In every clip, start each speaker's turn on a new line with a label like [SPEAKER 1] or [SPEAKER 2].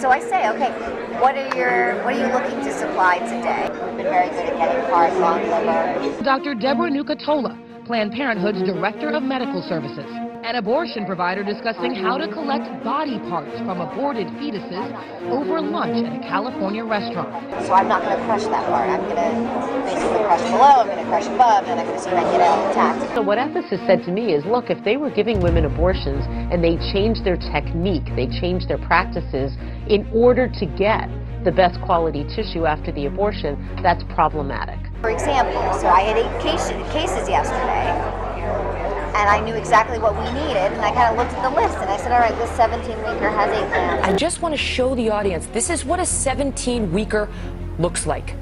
[SPEAKER 1] So I say, okay, what are you looking to supply today? We've been very good at getting parts on liver.
[SPEAKER 2] Dr. Deborah Nucatola, Planned Parenthood's Director of Medical Services, an abortion provider discussing how to collect body parts from aborted fetuses over lunch at a California restaurant.
[SPEAKER 1] So I'm not going to crush that part. I'm going to basically crush below, I'm going to crush above, and I'm going to see if I can get it out intact.
[SPEAKER 3] So what Ethis has said to me is, look, if they were giving women abortions and they changed their technique, they changed their practices in order to get the best quality tissue after the abortion, that's problematic.
[SPEAKER 1] For example, so I had 8 cases yesterday, and I knew exactly what we needed, and I kind of looked at the list, and I said, all right, this 17-weeker has 8 pounds.
[SPEAKER 4] I just want to show the audience, this is what a 17-weeker looks like.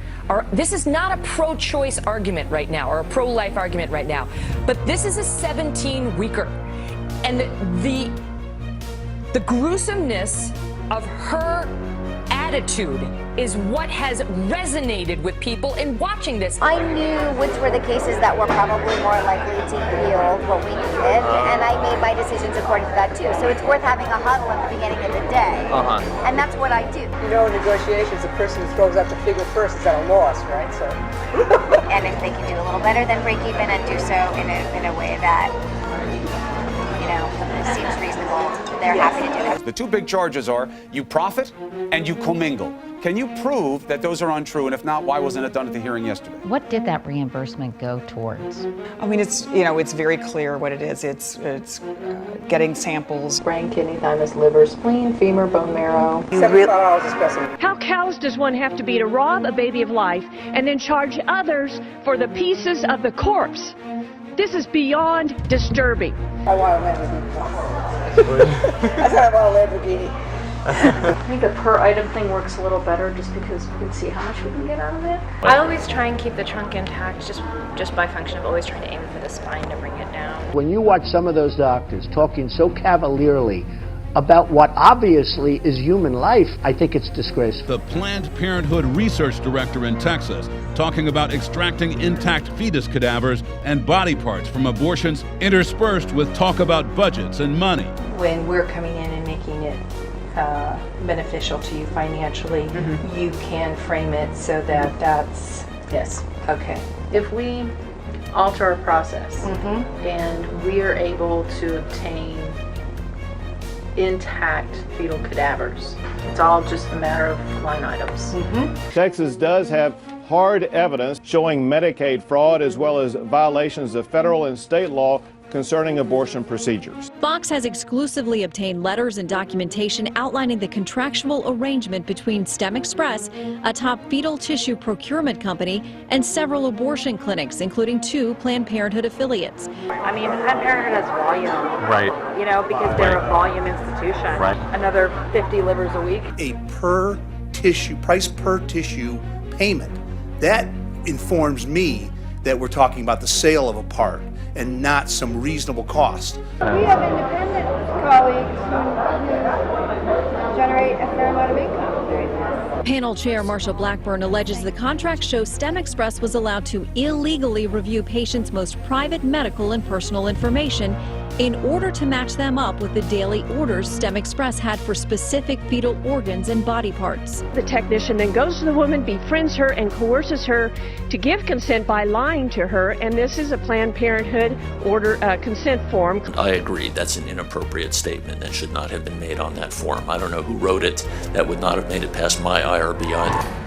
[SPEAKER 4] This is not a pro-choice argument right now, or a pro-life argument right now, but this is a 17-weeker. And the gruesomeness of her attitude is what has resonated with people in watching this.
[SPEAKER 1] I knew which were the cases that were probably more likely to yield what we needed, and I made my decisions according to that too. So it's worth having a huddle at the beginning of the day, and that's what I do.
[SPEAKER 5] You know, in negotiations, the person who throws out the figure first is at a loss, right? So.
[SPEAKER 1] And if they can do a little better than break even and do so in a way that, you know, seems reasonable, they're happy to do it.
[SPEAKER 6] The 2 big charges are you profit and you commingle. Can you prove that those are untrue? And if not, why wasn't it done at the hearing yesterday?
[SPEAKER 7] What did that reimbursement go towards?
[SPEAKER 8] I mean, it's very clear what it is. It's getting samples.
[SPEAKER 9] Brain, kidney, thymus, liver, spleen, femur, bone marrow.
[SPEAKER 5] $75 a specimen.
[SPEAKER 10] How callous does one have to be to rob a baby of life and then charge others for the pieces of the corpse? This is beyond disturbing.
[SPEAKER 5] I want a Lamborghini. I said I want a Lamborghini.
[SPEAKER 9] I think the per item thing works a little better just because we can see how much we can get out of it.
[SPEAKER 11] I always try and keep the trunk intact just by function of always trying to aim for the spine to bring it down.
[SPEAKER 12] When you watch some of those doctors talking so cavalierly about what obviously is human life, I think it's disgraceful.
[SPEAKER 13] The Planned Parenthood research director in Texas talking about extracting intact fetus cadavers and body parts from abortions, interspersed with talk about budgets and money.
[SPEAKER 9] When we're coming in and making it beneficial to you financially, you can frame it so that that's, yes, okay. If we alter our process and we are able to obtain intact fetal cadavers, it's all just a matter of line items.
[SPEAKER 14] Texas does have hard evidence showing Medicaid fraud as well as violations of federal and state law concerning abortion procedures.
[SPEAKER 15] Fox has exclusively obtained letters and documentation outlining the contractual arrangement between STEM Express, a top fetal tissue procurement company, and several abortion clinics, including 2 Planned Parenthood affiliates.
[SPEAKER 9] I mean, Planned Parenthood has volume.
[SPEAKER 16] Right.
[SPEAKER 9] You know, because they're a volume institution.
[SPEAKER 16] Right.
[SPEAKER 9] Another 50 livers a week.
[SPEAKER 17] A price per tissue payment. That informs me that we're talking about the sale of a part and not some reasonable cost.
[SPEAKER 18] We have independent colleagues who generate a fair amount of income doing this.
[SPEAKER 15] Panel Chair Marsha Blackburn alleges the contract shows STEM Express was allowed to illegally review patients' most private medical and personal information in order to match them up with the daily orders STEM Express had for specific fetal organs and body parts.
[SPEAKER 10] The technician then goes to the woman, befriends her, and coerces her to give consent by lying to her, and this is a Planned Parenthood order consent form.
[SPEAKER 19] I agree that's an inappropriate statement and should not have been made on that form. I don't know who wrote it. That would not have made it past my IRB either.